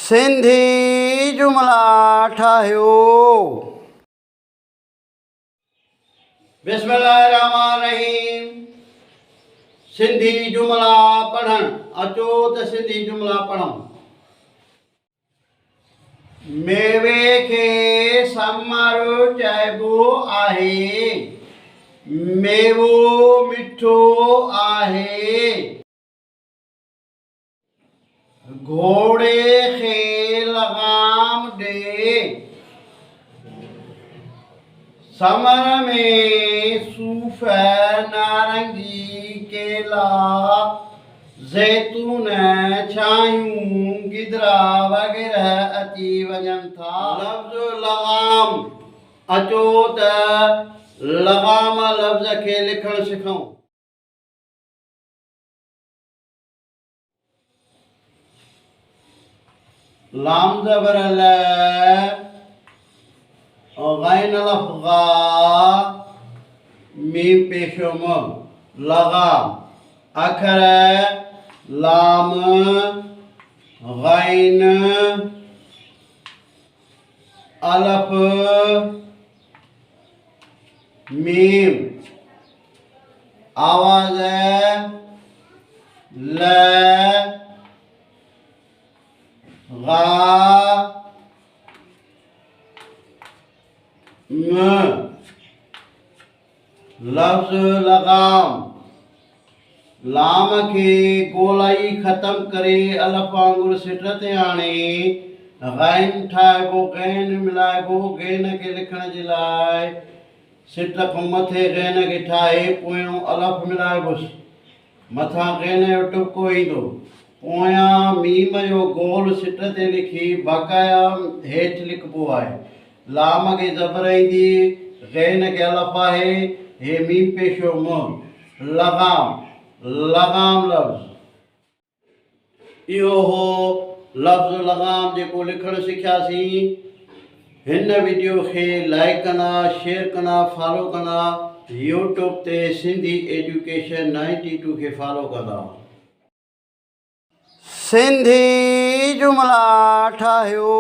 सिंधी जुमला ठाहियो। बिस्मिल्लाहिर्रहमानिर्रहीम। सिंधी जुमला पढ़ण अचो त सिंधी जुमला पढ़ूं। मेवे खे समर चइबो आहे। मेवो मिठो आहे। घोड़े खे लगाम ॾे। समर में सूफ़ नारंगी केला ज़ैतून छायूं गिदरा वग़ैरह अची वञनि था। लफ़्ज़ लगाम अचो त लगाम लफ़्ज़ खे लिखणु सिखूं। लाम ज़बर ल गैन अलिफ गा मीम पेशो म लगाम। अखर लाम गैन अलिफ मीम। आवाज़ ल गा म। लफ्ज़ लगाम लाम खे गोलाई ख़त्म करे अलिफ वांगुरु सिट ते आणे गैन ठाहिबो। गैन मिलाइबो। गैन खे लिखण जे लाइ सिट खां मथे गैन खे ठाहे पोयों अलिफ मिलाइबोसि। मथां गैन जो टुको ईंदो। पोयां मीम जो गोल सिट ते लिखी बाक़ाया हेठि लिखिबो आहे। लाम खे ज़बर ईंदी। गैन खे अलिफ आहे। हे मीम पेशो म लगाम। लगाम लफ़्ज़ इहो हो लफ़्ज़ लगाम जेको लिखणु सिखियासीं। हिन वीडियो खे लाइक कंदा, शेयर कंदा, फॉलो कंदा। यूट्यूब ते सिंधी एजुकेशन 92 खे फॉलो कंदा। सिंधी जुमला ठाहियो।